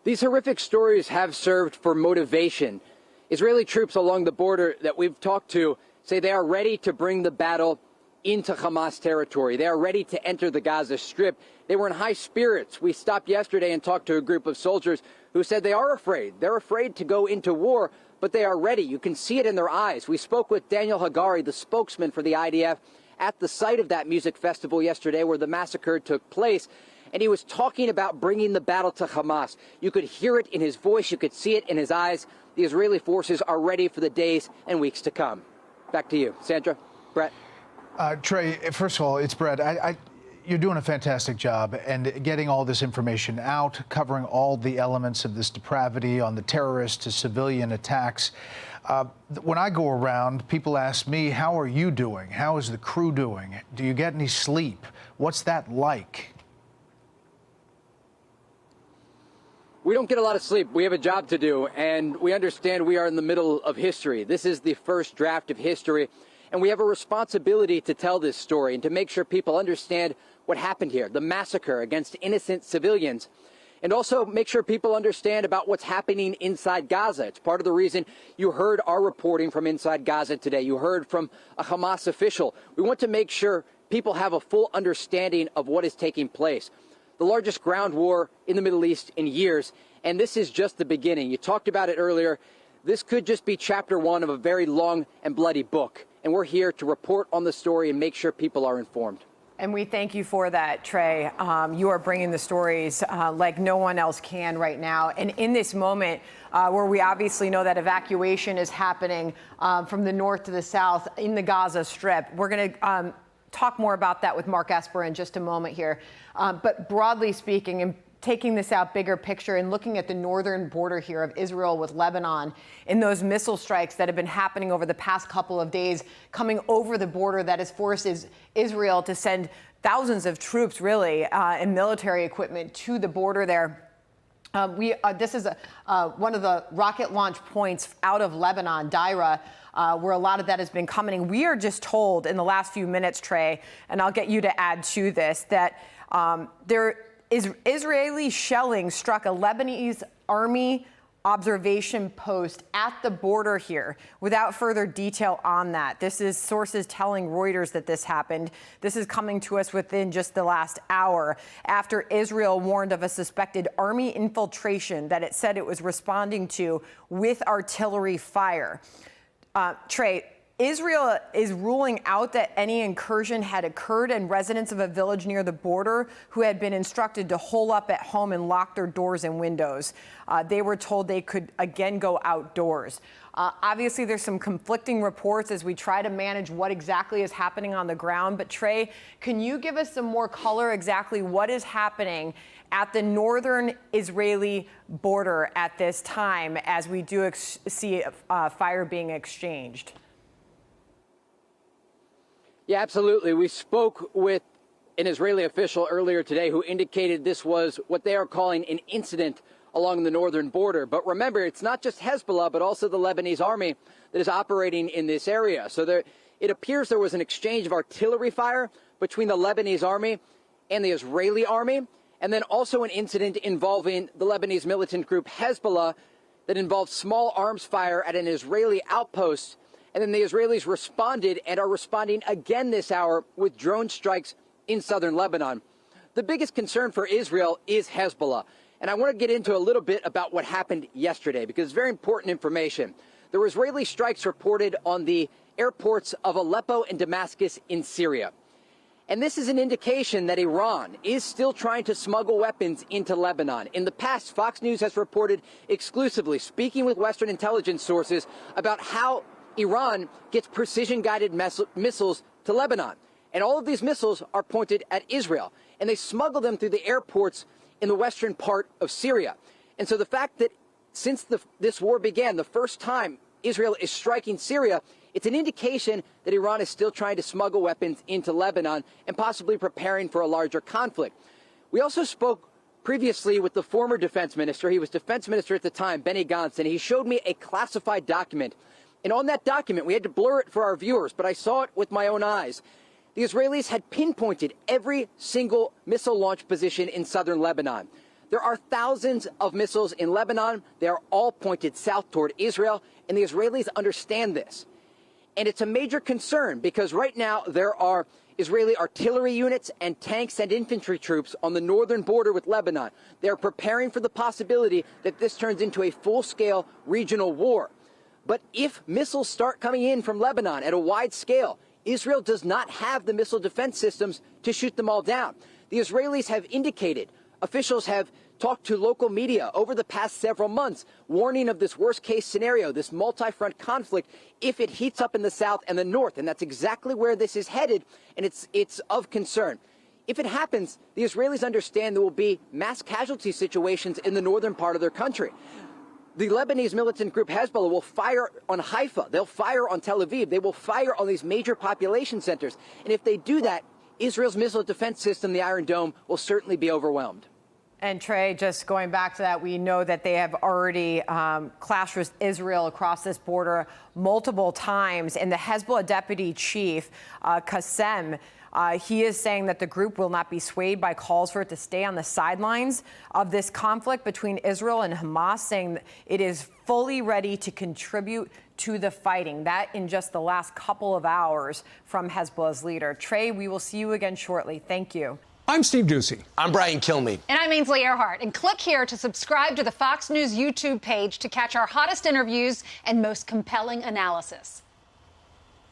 These horrific stories have served for motivation. Israeli troops along the border that we've talked to say they are ready to bring the battle into Hamas territory. They are ready to enter the Gaza Strip. They were in high spirits. We stopped yesterday and talked to a group of soldiers who said they are afraid. They're afraid to go into war, but they are ready. You can see it in their eyes. We spoke with Daniel Hagari, the spokesman for the IDF, at the site of that music festival yesterday where the massacre took place. And he was talking about bringing the battle to Hamas. You could hear it in his voice. You could see it in his eyes. The Israeli forces are ready for the days and weeks to come. Back to you, Sandra, Brett. Trey, first of all, it's Brett. You're doing a fantastic job and getting all this information out, covering all the elements of this depravity on the terrorist to civilian attacks. When I go around, people ask me, how are you doing? How is the crew doing? Do you get any sleep? What's that like? We don't get a lot of sleep. We have a job to do, and we understand we are in the middle of history. This is the first draft of history, and we have a responsibility to tell this story and to make sure people understand what happened here, the massacre against innocent civilians, and also make sure people understand about what's happening inside Gaza. It's part of the reason you heard our reporting from inside Gaza today. You heard from a Hamas official. We want to make sure people have a full understanding of what is taking place. The largest ground war in the Middle East in years, and this is just the beginning. You talked about it earlier. This could just be chapter one of a very long and bloody book, and we're here to report on the story and make sure people are informed. And we thank you for that, Trey. You are bringing the stories like no one else can right now. And in this moment where we obviously know that evacuation is happening from the north to the south in the Gaza Strip, we're going to talk more about that with Mark Esper in just a moment here. But broadly speaking, and taking this out bigger picture and looking at the northern border here of Israel with Lebanon in those missile strikes that have been happening over the past couple of days, coming over the border that has forced Israel to send thousands of troops, really, and military equipment to the border there. This is one of the rocket launch points out of Lebanon, Daira, where a lot of that has been coming. We are just told in the last few minutes, Trey, and I'll get you to add to this, that Israeli shelling struck a Lebanese army observation post at the border here. Without further detail on that, this is sources telling Reuters that this happened. This is coming to us within just the last hour after Israel warned of a suspected army infiltration that it said it was responding to with artillery fire. Trey, Israel is ruling out that any incursion had occurred, and residents of a village near the border who had been instructed to hole up at home and lock their doors and windows. They were told they could again go outdoors. Obviously, there's some conflicting reports as we try to manage what exactly is happening on the ground. But Trey, can you give us some more color exactly what is happening at the northern Israeli border at this time as we do see fire being exchanged? Yeah, absolutely. We spoke with an Israeli official earlier today who indicated this was what they are calling an incident along the northern border. But remember, it's not just Hezbollah, but also the Lebanese army that is operating in this area. So it appears there was an exchange of artillery fire between the Lebanese army and the Israeli army, and then also an incident involving the Lebanese militant group Hezbollah that involved small arms fire at an Israeli outpost. And then the Israelis responded and are responding again this hour with drone strikes in southern Lebanon. The biggest concern for Israel is Hezbollah. And I want to get into a little bit about what happened yesterday because it's very important information. There were Israeli strikes reported on the airports of Aleppo and Damascus in Syria. And this is an indication that Iran is still trying to smuggle weapons into Lebanon. In the past, Fox News has reported exclusively, speaking with Western intelligence sources, about how Iran gets precision-guided missiles to Lebanon. And all of these missiles are pointed at Israel. And they smuggle them through the airports in the western part of Syria. And so the fact that since this war began, the first time Israel is striking Syria, it's an indication that Iran is still trying to smuggle weapons into Lebanon and possibly preparing for a larger conflict. We also spoke previously with the former defense minister. He was defense minister at the time, Benny Gantz, and he showed me a classified document. And on that document, we had to blur it for our viewers, but I saw it with my own eyes. The Israelis had pinpointed every single missile launch position in southern Lebanon. There are thousands of missiles in Lebanon. They are all pointed south toward Israel, and the Israelis understand this. And it's a major concern because right now there are Israeli artillery units and tanks and infantry troops on the northern border with Lebanon. They're preparing for the possibility that this turns into a full-scale regional war. But if missiles start coming in from Lebanon at a wide scale, Israel does not have the missile defense systems to shoot them all down. The Israelis have indicated, officials have talked to local media over the past several months, warning of this worst-case scenario, this multi-front conflict, if it heats up in the south and the north. And that's exactly where this is headed, and it's of concern. If it happens, the Israelis understand there will be mass casualty situations in the northern part of their country. The Lebanese militant group Hezbollah will fire on Haifa. They'll fire on Tel Aviv. They will fire on these major population centers. And if they do that, Israel's missile defense system, the Iron Dome, will certainly be overwhelmed. And Trey, just going back to that, we know that they have already clashed with Israel across this border multiple times. And the Hezbollah deputy chief, Qassem, he is saying that the group will not be swayed by calls for it to stay on the sidelines of this conflict between Israel and Hamas, saying it is fully ready to contribute to the fighting. That in just the last couple of hours from Hezbollah's leader. Trey, we will see you again shortly. Thank you. I'm Steve Ducey. I'm Brian Kilmeade. And I'm Ainsley Earhart. And click here to subscribe to the Fox News YouTube page to catch our hottest interviews and most compelling analysis.